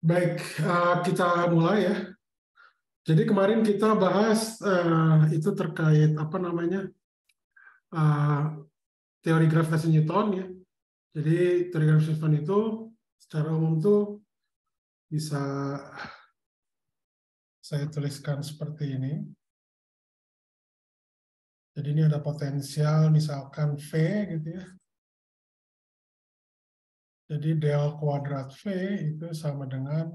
Baik, kita mulai ya. Jadi kemarin kita bahas itu terkait apa namanya eh, teori gravitasi Newton ya. Jadi teori gravitasi Newton itu secara umum tuh bisa saya tuliskan seperti ini. Jadi ini ada potensial misalkan V gitu ya. Jadi del kuadrat V itu sama dengan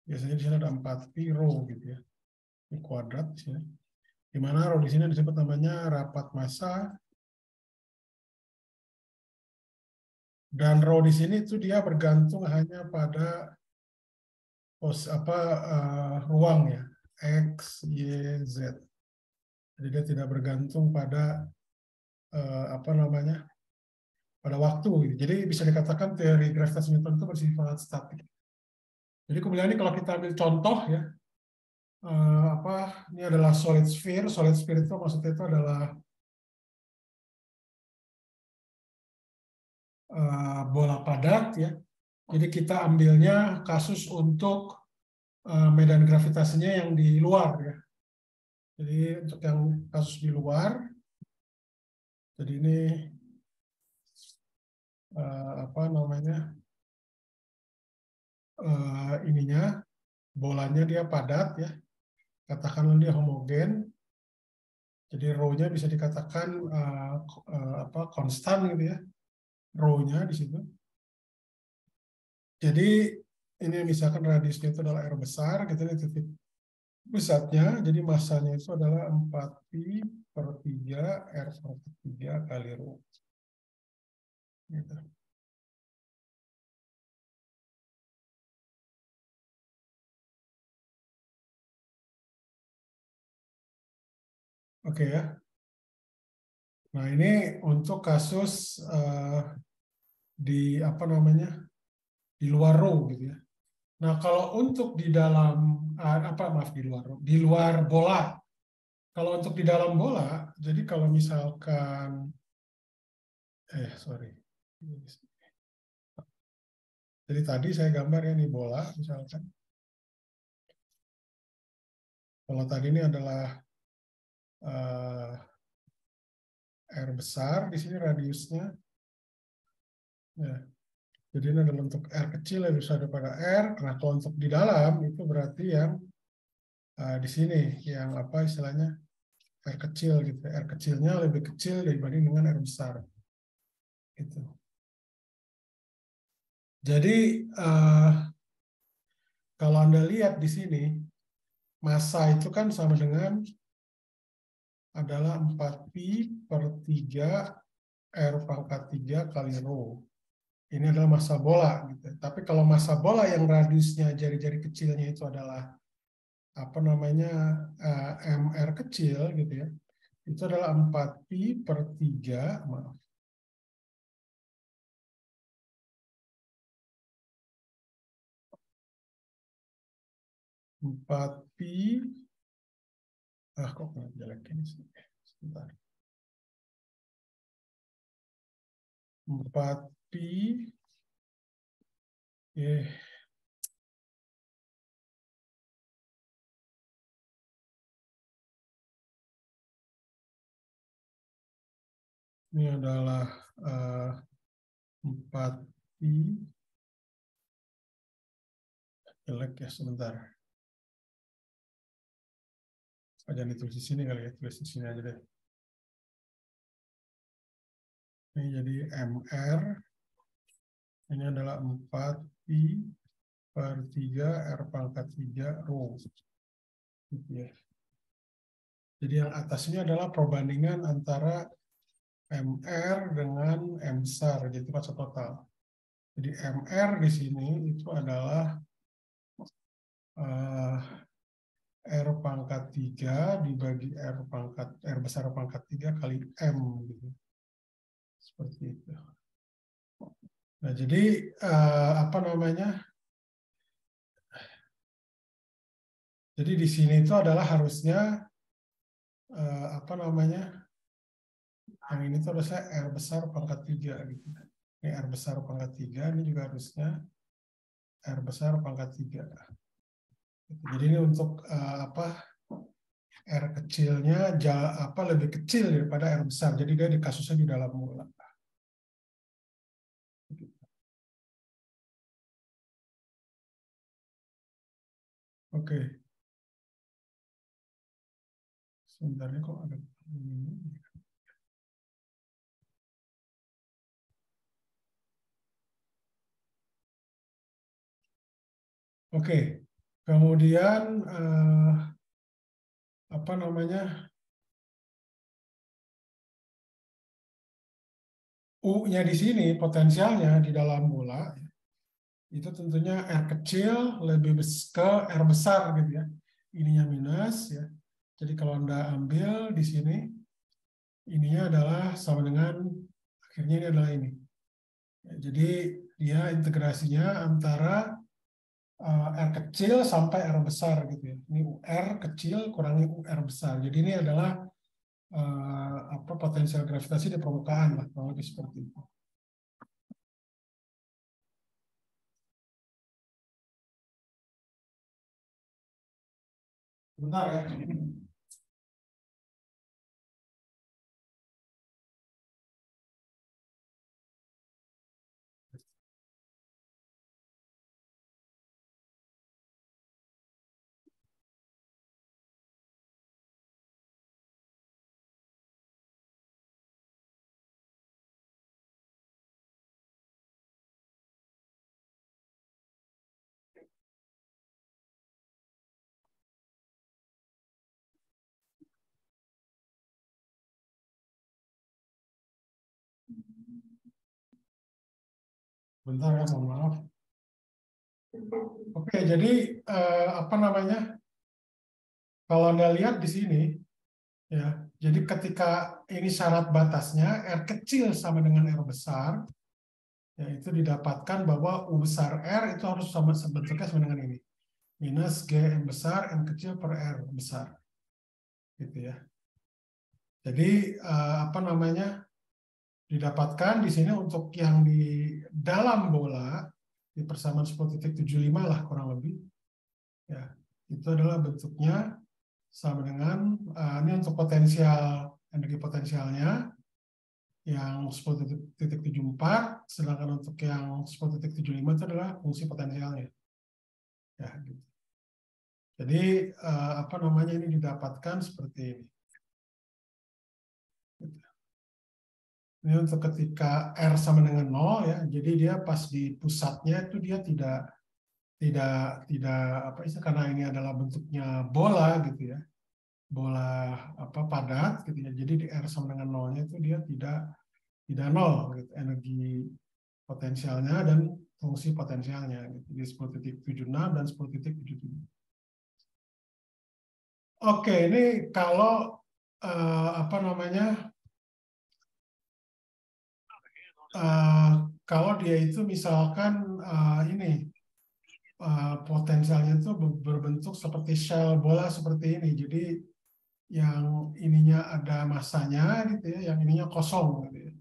biasanya di sini ada 4pi rho gitu ya. Ini kuadrat di sini. Di mana rho di sini disebut namanya rapat massa. Dan rho di sini itu dia bergantung hanya pada ruang ya, X, Y, Z. Jadi dia tidak bergantung pada pada waktu. Gitu. Jadi bisa dikatakan teori gravitasi Newton itu bersifat statik. Jadi kemudian ini kalau kita ambil contoh ya, ini adalah solid sphere. Solid sphere itu maksudnya itu adalah bola padat ya. Jadi kita ambilnya kasus untuk medan gravitasinya yang di luar ya. Jadi untuk yang kasus di luar, jadi ini ininya bolanya dia padat ya, katakanlah dia homogen. Jadi rho-nya bisa dikatakan konstan gitu ya, rho-nya di situ. Jadi ini misalkan radiusnya itu adalah R besar, gitu ini titik pusatnya, jadi masanya itu adalah 4pi/3 R/3 kali rho. Gitu. Oke ya. Nah ini untuk kasus di di luar rho gitu ya. Nah kalau untuk di dalam di luar bola. Kalau untuk di dalam bola, jadi kalau misalkan jadi tadi saya gambar ya, ini bola misalkan. Kalau tadi ini adalah R besar, di sini radiusnya. Ya. Jadi ini adalah untuk R kecil lebih besar daripada R. Nah, kalau untuk di dalam itu berarti yang di sini, yang apa istilahnya R kecil gitu. R kecilnya lebih kecil dibanding dengan R besar. Gitu. Jadi kalau Anda lihat di sini, massa itu kan sama dengan adalah 4pi/3 R⁻³ kali rho. Ini adalah massa bola. Gitu. Tapi kalau massa bola yang radiusnya jari-jari kecilnya itu adalah MR kecil gitu ya, itu adalah 4pi/3, maaf. Kok jelek ini sih? Sebentar. 4pi ini adalah 4pi jelek ya, sebentar. Jangan ditulis di sini kali ya, tulis di sini aja deh. Ini jadi MR, ini adalah 4pi/3 R⁻³ rho. Gitu ya. Jadi yang atas ini adalah perbandingan antara MR dengan M besar, jadi massa total. Jadi MR di sini itu adalah R⁻³ dibagi R besar/3 kali M gitu. Seperti itu. Nah, jadi jadi di sini itu adalah harusnya yang ini tuh harusnya R besar/3 gitu. Ini R besar pangkat 3, ini juga harusnya R besar pangkat 3. Jadi ini untuk R kecilnya lebih kecil daripada R besar. Jadi dia di kasusnya di dalam mula. Oke. Sebenarnya kok ada ini. Oke. Kemudian apa namanya? U-nya di sini potensialnya di dalam bola itu tentunya R kecil lebih ke R besar gitu ya. Ininya minus ya. Jadi kalau Anda ambil di sini ininya adalah sama dengan akhirnya ini adalah ini. Ya, jadi dia integrasinya antara R kecil sampai R besar gitu ya. Ini R kecil kurangi R besar. Jadi ini adalah potensial gravitasi di permukaan lah, kurang lebih seperti itu. Bentar ya. Bentar ya, mohon maaf. Oke, jadi apa namanya? Kalau Anda lihat di sini, ya, jadi ketika ini syarat batasnya R kecil sama dengan R besar, ya itu didapatkan bahwa U besar R itu harus sama bentuknya sama dengan ini. Minus G M besar M kecil per R besar. Gitu ya. Jadi apa namanya? Didapatkan di sini untuk yang di dalam bola di persamaan 10.75 lah kurang lebih. Ya, itu adalah bentuknya sama dengan ini untuk potensial energi potensialnya yang 10.74, sedangkan untuk yang 10.75 itu adalah fungsi potensialnya. Ya, gitu. Jadi apa namanya ini didapatkan seperti ini. Ini untuk ketika R sama dengan 0 ya, jadi dia pas di pusatnya itu dia tidak apa istilah, karena ini adalah bentuknya bola gitu ya, bola padat gitu ya, jadi di R sama dengan 0-nya itu dia tidak 0 gitu, energi potensialnya dan fungsi potensialnya gitu, di 10.76 dan 10.77. Oke, ini kalau apa namanya kalau dia itu misalkan ini potensialnya itu berbentuk seperti shell bola seperti ini. Jadi yang ininya ada masanya gitu ya, yang ininya kosong gitu ya.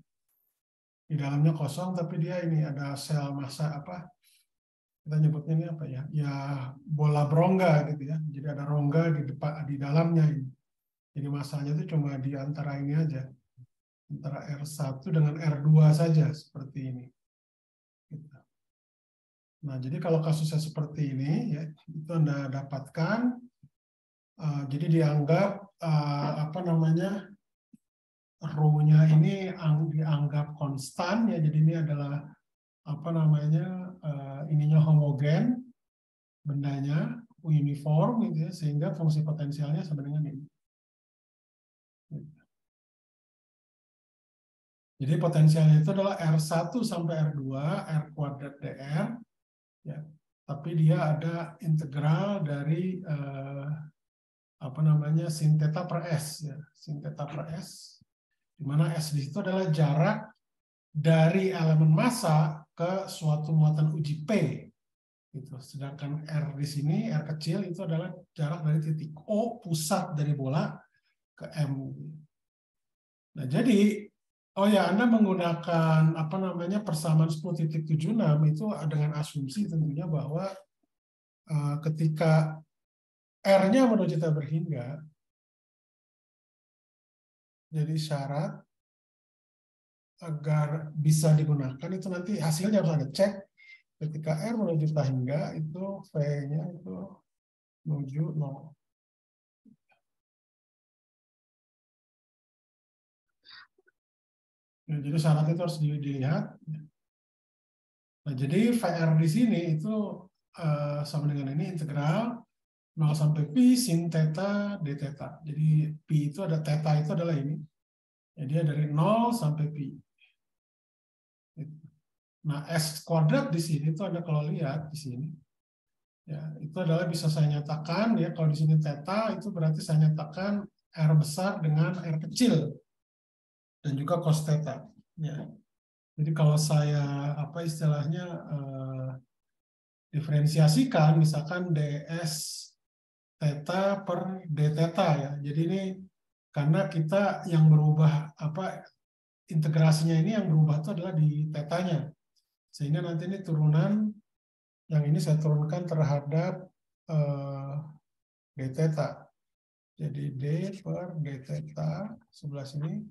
Di dalamnya kosong tapi dia ini ada sel massa apa? Kita nyebutnya ini apa ya? Ya bola berongga gitu ya. Jadi ada rongga di depan di dalamnya ini. Jadi masanya itu cuma di antara ini aja. Antara R1 dengan R2 saja seperti ini. Gitu. Nah, jadi kalau kasusnya seperti ini ya, itu Anda dapatkan jadi dianggap apa namanya rho-nya ini dianggap konstan ya, jadi ini adalah apa namanya ininya homogen bendanya uniform gitu ya, sehingga fungsi potensialnya sama dengan ini. Jadi potensialnya itu adalah R1 sampai R2 R kuadrat dr ya, tapi dia ada integral dari apa namanya sin theta per s ya, sin theta per s, di mana S di situ adalah jarak dari elemen massa ke suatu muatan uji P. Gitu. Sedangkan R di sini, R kecil itu adalah jarak dari titik O, pusat dari bola, ke M. Nah, jadi Oh ya, Anda menggunakan apa namanya persamaan 10.76 itu dengan asumsi tentunya bahwa ketika R-nya menuju tak berhingga, jadi syarat agar bisa digunakan itu nanti hasilnya harus Anda cek ketika R menuju tak hingga itu V-nya itu menuju 0. Ya, jadi syarat itu harus dilihat. Nah, jadi VR di sini itu sama dengan ini integral 0 sampai pi sin theta d theta. Jadi pi itu ada theta itu adalah ini. Jadi dia dari 0 sampai pi. Nah, S kuadrat di sini itu ada kalau lihat di sini. Ya, itu adalah bisa saya nyatakan ya kalau di sini theta itu berarti saya nyatakan R besar dengan R kecil dan juga cos theta. Ya. Jadi kalau saya apa istilahnya diferensiasikan misalkan ds theta per d theta ya. Jadi ini karena kita yang berubah apa integrasinya ini yang berubah itu adalah di tetanya. Sehingga nanti ini turunan yang ini saya turunkan terhadap d theta. Jadi d per d theta sebelah sini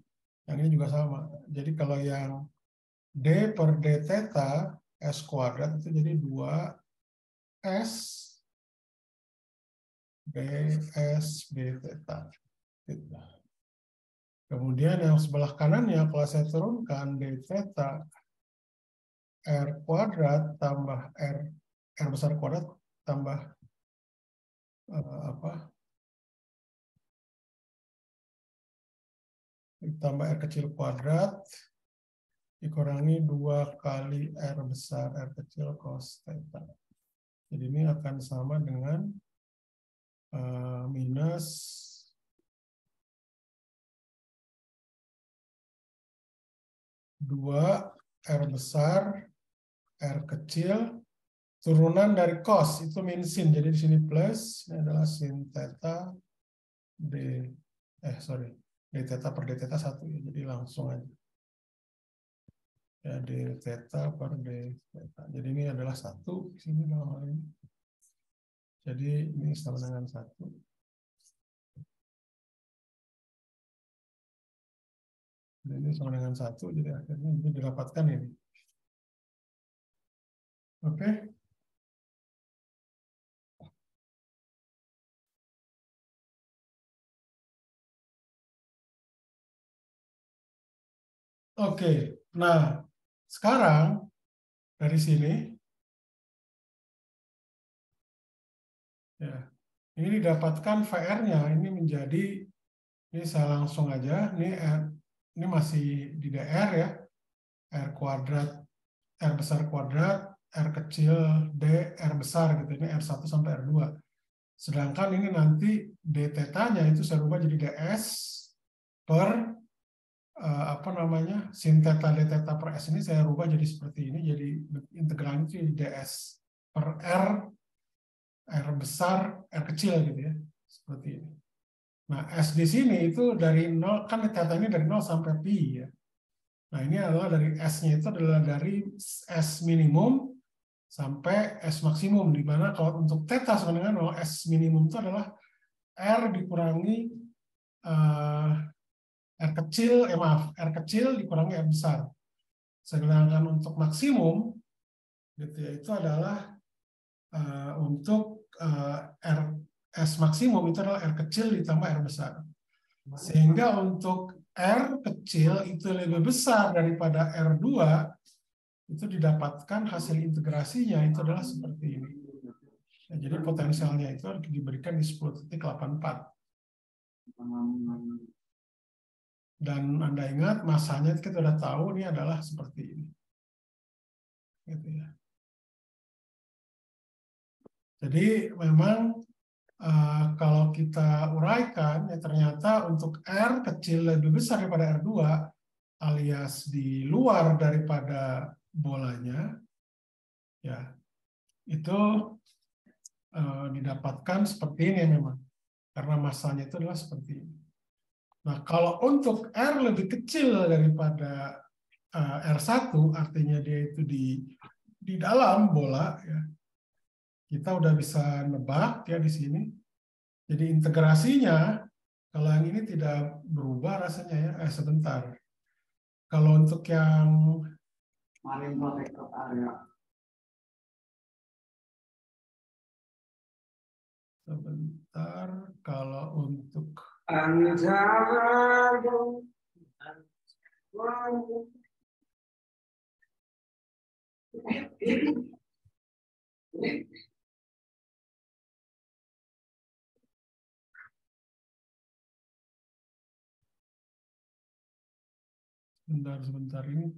yang ini juga sama. Jadi kalau yang d per d theta s kuadrat itu jadi 2s ds d theta. Kemudian yang sebelah kanannya kalau saya turunkan d theta R kuadrat tambah R besar kuadrat tambah apa? Ditambah R kecil kuadrat dikurangi 2 kali R besar R kecil cos theta. Jadi ini akan sama dengan minus 2 R besar R kecil turunan dari cos itu min sin. Jadi di sini plus ini adalah sin theta d d theta per d theta 1 ya. Jadi langsung aja. Ya d theta per d theta. Jadi ini adalah 1 di sini dalam hal ini. Jadi ini sama dengan 1. Ini sama dengan 1, jadi akhirnya ini didapatkan ini. Oke. Oke, nah sekarang dari sini ya ini didapatkan VR-nya ini menjadi ini saya langsung aja ini masih di DR ya R kuadrat R besar kuadrat R kecil D R besar gitu ini R1 sampai R2. Sedangkan ini nanti D theta-nya itu saya rubah jadi DS per apa namanya sin theta d theta per s ini saya rubah jadi seperti ini jadi integralnya itu jadi ds per r besar r kecil gitu ya seperti ini. Nah s di sini itu dari 0 kan theta ini dari 0 sampai pi ya. Nah ini adalah dari s-nya itu adalah dari s minimum sampai s maksimum di mana kalau untuk theta sama dengan 0 s minimum itu adalah r dikurangi R kecil, R kecil dikurangi R besar. Sedangkan untuk maksimum, gitu ya, itu adalah untuk R S maksimum itu adalah R kecil ditambah R besar. Sehingga untuk R kecil itu lebih besar daripada R2, itu didapatkan hasil integrasinya itu adalah seperti ini. Nah, jadi potensialnya itu diberikan di 10.84. Dan Anda ingat masanya kita sudah tahu ini adalah seperti ini. Gitu ya. Jadi memang kalau kita uraikan ya ternyata untuk R kecil lebih besar daripada R2 alias di luar daripada bolanya ya itu didapatkan seperti ini memang karena masanya itu adalah seperti ini. Nah, kalau untuk R lebih kecil daripada R1, artinya dia itu di dalam bola, ya, kita udah bisa nebak ya di sini. Jadi integrasinya, kalau yang ini tidak berubah rasanya ya. Sebentar. Kalau untuk yang Marine protected area. sebentar, kalau untuk sebentar ini.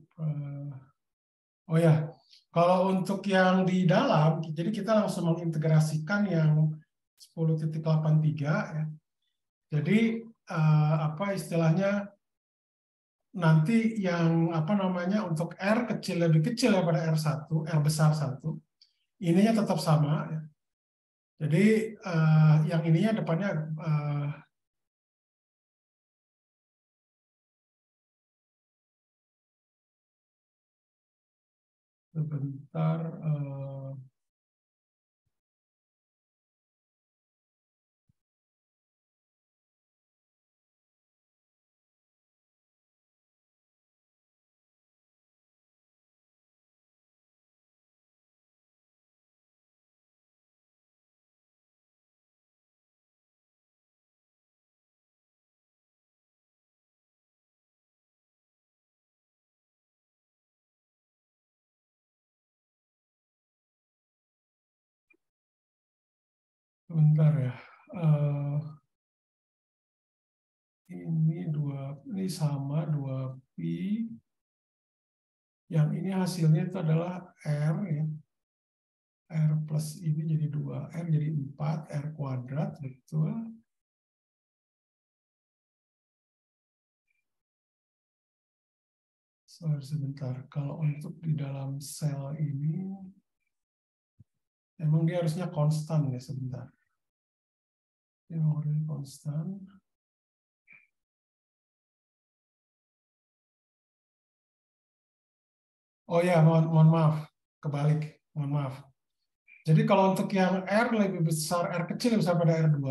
Oh ya, kalau untuk yang di dalam, jadi kita langsung mengintegrasikan yang 10.83 ya. Jadi apa istilahnya, nanti yang apa namanya untuk R kecil lebih kecil daripada R1, R besar 1, ininya tetap sama ya. Jadi yang ininya depannya sebentar. Sebentar ya. Ini sama 2pi. Yang ini hasilnya itu adalah R ya. R plus ini jadi 2R jadi 4, R kuadrat, betul. Sebentar, kalau untuk di dalam sel ini, emang dia harusnya konstan ya, sebentar. Dia harusnya konstan. Oh ya, mohon maaf, kebalik, mohon maaf. Jadi kalau untuk yang R lebih besar, R kecil lebih besar pada R2,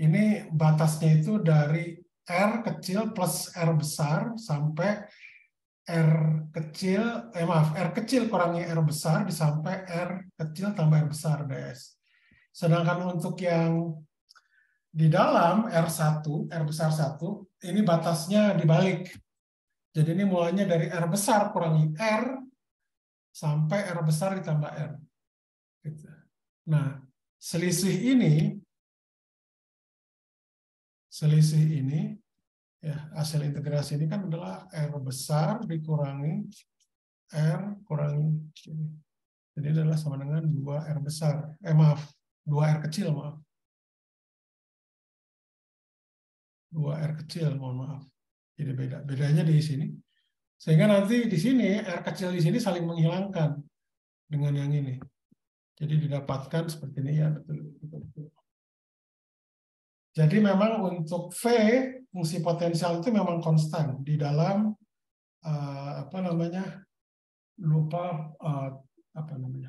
ini batasnya itu dari R kecil plus R besar sampai R kecil, R kecil kurangi R besar sampai R kecil tambah R besar, DS. Sedangkan untuk yang di dalam R1, R besar 1, ini batasnya dibalik. Jadi ini mulanya dari R besar kurangi R sampai R besar ditambah R. Gitu. Nah, selisih ini, ya, hasil integrasi ini kan adalah R besar dikurangi R kurangi ini. Jadi adalah sama dengan 2R besar. Maaf, 2R kecil, maaf. 2R kecil, mohon maaf. Jadi bedanya di sini. Sehingga nanti di sini, R kecil di sini saling menghilangkan dengan yang ini. Jadi didapatkan seperti ini ya, betul. Jadi memang untuk V, fungsi potensial itu memang konstan di dalam apa namanya,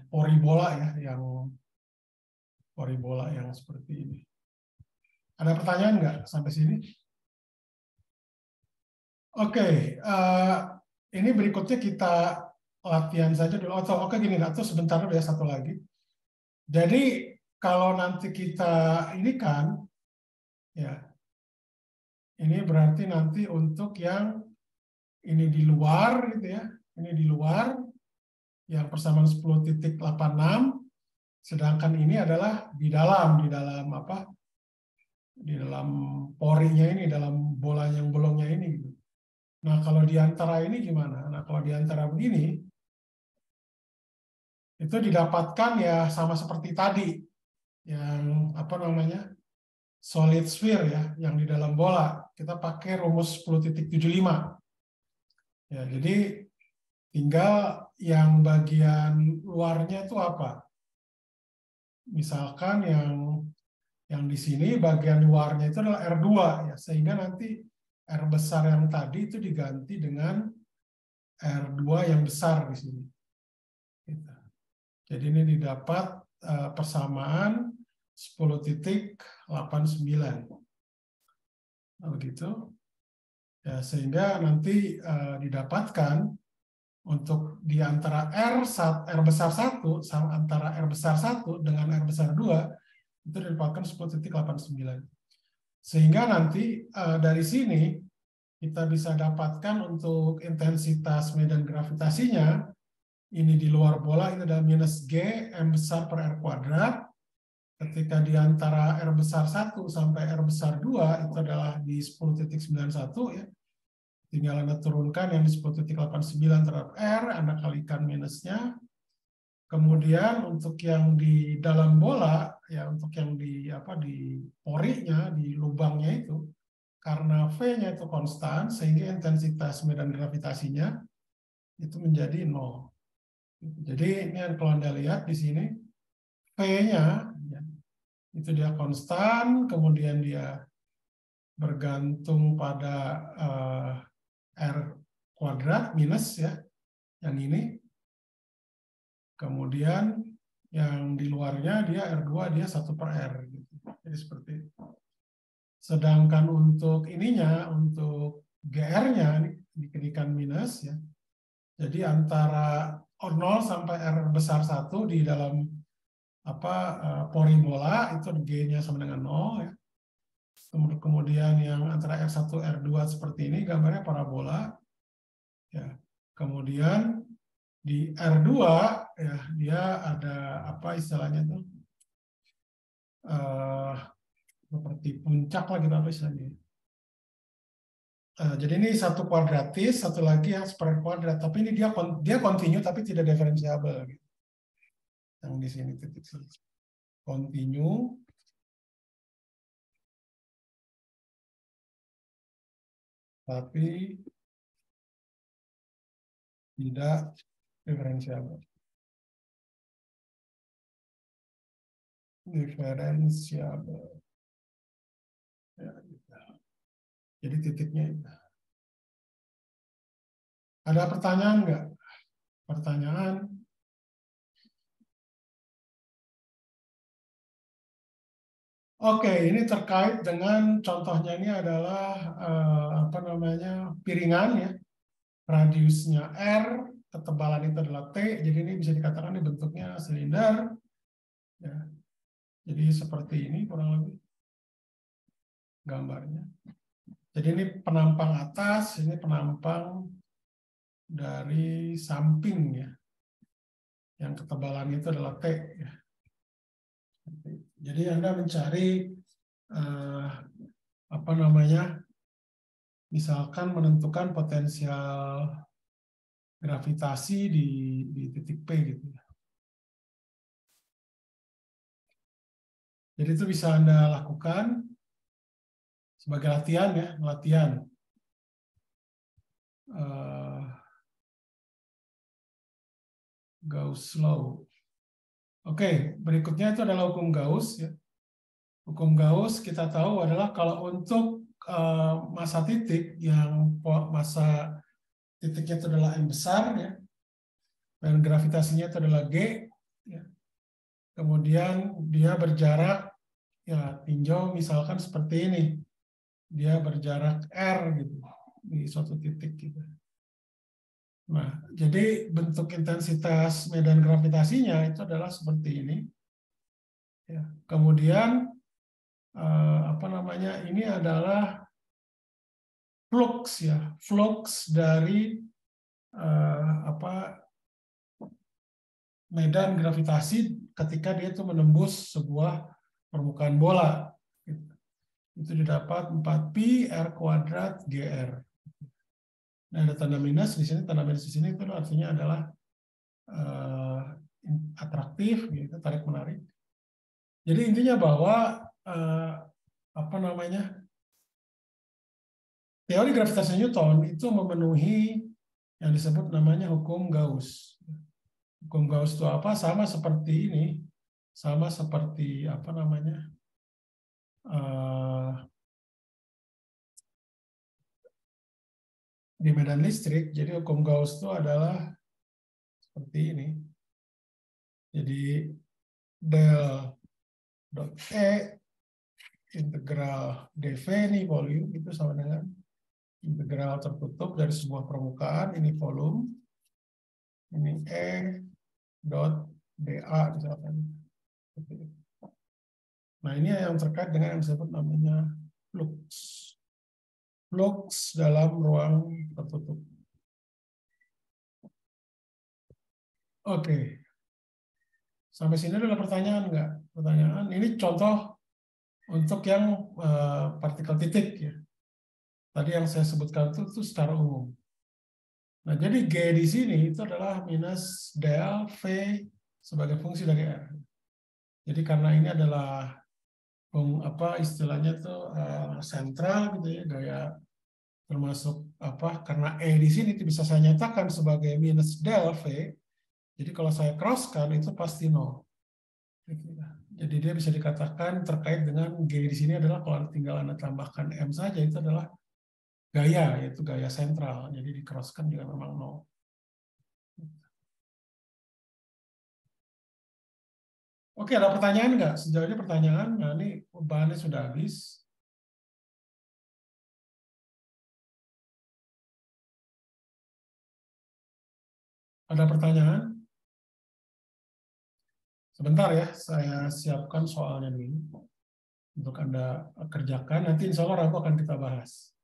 pori bola ya, yang pori bola yang seperti ini. Ada pertanyaan nggak sampai sini? Oke, ini berikutnya kita latihan saja dulu. Oke gini, atau sebentar dulu ya, satu lagi. Jadi kalau nanti kita ini kan, ya, ini berarti nanti untuk yang ini di luar gitu ya, ini di luar yang persamaan 10.86, sedangkan ini adalah di dalam apa? Di dalam porinya ini, dalam bola yang bolongnya ini. Gitu. Nah kalau di antara ini gimana? Nah kalau di antara begini, itu didapatkan ya sama seperti tadi, yang apa namanya, solid sphere ya, yang di dalam bola. Kita pakai rumus 10.75. Ya, jadi tinggal yang bagian luarnya itu apa? Misalkan yang Yang di sini bagian luarnya itu adalah R2 ya, sehingga nanti R besar yang tadi itu diganti dengan R2 yang besar di sini. Gitu. Jadi ini didapat persamaan 10.89. Begitu. Ya, sehingga nanti didapatkan untuk di antara R besar 1 sama antara R besar 1 dengan R besar 2 itu didapatkan 10.89. Sehingga nanti dari sini kita bisa dapatkan untuk intensitas medan gravitasinya, ini di luar bola ini adalah minus G M besar per R kuadrat. Ketika di antara R besar 1 sampai R besar 2 itu adalah di 10.91 ya. Tinggal Anda turunkan yang di 10.89 terhadap R, Anda kalikan minusnya. Kemudian untuk yang di dalam bola ya, untuk yang di porinya, di lubangnya itu, karena V-nya itu konstan sehingga intensitas medan gravitasinya itu menjadi 0. Jadi ini yang kalau Anda lihat di sini V-nya ya, itu dia konstan, kemudian dia bergantung pada R kuadrat minus ya, yang ini. Kemudian yang di luarnya dia R2, dia 1 per R. Gitu. Jadi seperti itu. Sedangkan untuk ininya, untuk GR-nya, dikirikan minus ya. Jadi antara 0 sampai R besar 1 di dalam pori bola itu G-nya sama dengan 0 ya. Kemudian yang antara R1 R2 seperti ini gambarnya parabola ya. Kemudian di R2 ya dia ada apa istilahnya tuh seperti puncak lah gitu apa istilahnya. Jadi ini satu kuadratis, satu lagi yang seper kuadrat, tapi ini dia kontinu tapi tidak diferensiabel gitu. Yang di sini titik kontinu tapi tidak diferensiabel. Diferensiabel. Ya, gitu. Jadi titiknya itu. Ada pertanyaan nggak? Pertanyaan? Oke, ini terkait dengan contohnya ini adalah piringan ya, radiusnya R, ketebalan itu adalah T, jadi ini bisa dikatakan ini bentuknya silinder. Ya. Jadi seperti ini kurang lebih gambarnya. Jadi ini penampang atas, ini penampang dari samping ya, yang ketebalan itu adalah T. Ya. Jadi Anda mencari misalkan menentukan potensial gravitasi di titik P gitu. Jadi itu bisa Anda lakukan sebagai latihan ya, latihan. Gauss law. Oke, berikutnya itu adalah hukum Gauss ya. Hukum Gauss kita tahu adalah kalau untuk masa titik yang masa titiknya itu adalah M besar ya, dan gravitasinya itu adalah G ya. Kemudian dia berjarak ya tinjau misalkan seperti ini, dia berjarak R gitu di suatu titik gitu. Nah, jadi bentuk intensitas medan gravitasinya itu adalah seperti ini. Ya. Kemudian ini adalah flux ya, flux dari medan gravitasi ketika dia itu menembus sebuah permukaan bola. Itu didapat 4pi R kuadrat GR. Nah, ada tanda minus di sini, tanda minus di sini itu artinya adalah atraktif, gitu, tarik menarik. Jadi intinya bahwa teori gravitasi Newton itu memenuhi yang disebut namanya hukum Gauss. Hukum Gauss itu apa? Sama seperti ini, sama seperti di medan listrik. Jadi hukum Gauss itu adalah seperti ini. Jadi del dot E integral dV ini volume itu sama dengan integral tertutup dari sebuah permukaan, ini volume, ini E dot dA misalkan. Nah ini yang terkait dengan yang disebut namanya flux. Flux dalam ruang tertutup. Oke. Sampai sini ada pertanyaan nggak? Pertanyaan, ini contoh untuk yang partikel titik ya. Tadi yang saya sebutkan itu secara umum. Nah, jadi G di sini itu adalah minus del V sebagai fungsi dari R. Jadi karena ini adalah istilahnya itu sentral gitu ya, gaya termasuk karena E di sini bisa saya nyatakan sebagai minus del V. Jadi kalau saya crosskan itu pasti 0. Jadi dia bisa dikatakan terkait dengan G di sini adalah kalau tinggal Anda tambahkan M saja itu adalah gaya, yaitu gaya sentral. Jadi di crosskan juga memang 0. Oke, ada pertanyaan nggak? Sejauh ini pertanyaan, nah ini bahannya sudah habis. Ada pertanyaan? Sebentar ya, saya siapkan soalnya dulu untuk Anda kerjakan. Nanti insya Allah Rabu akan kita bahas.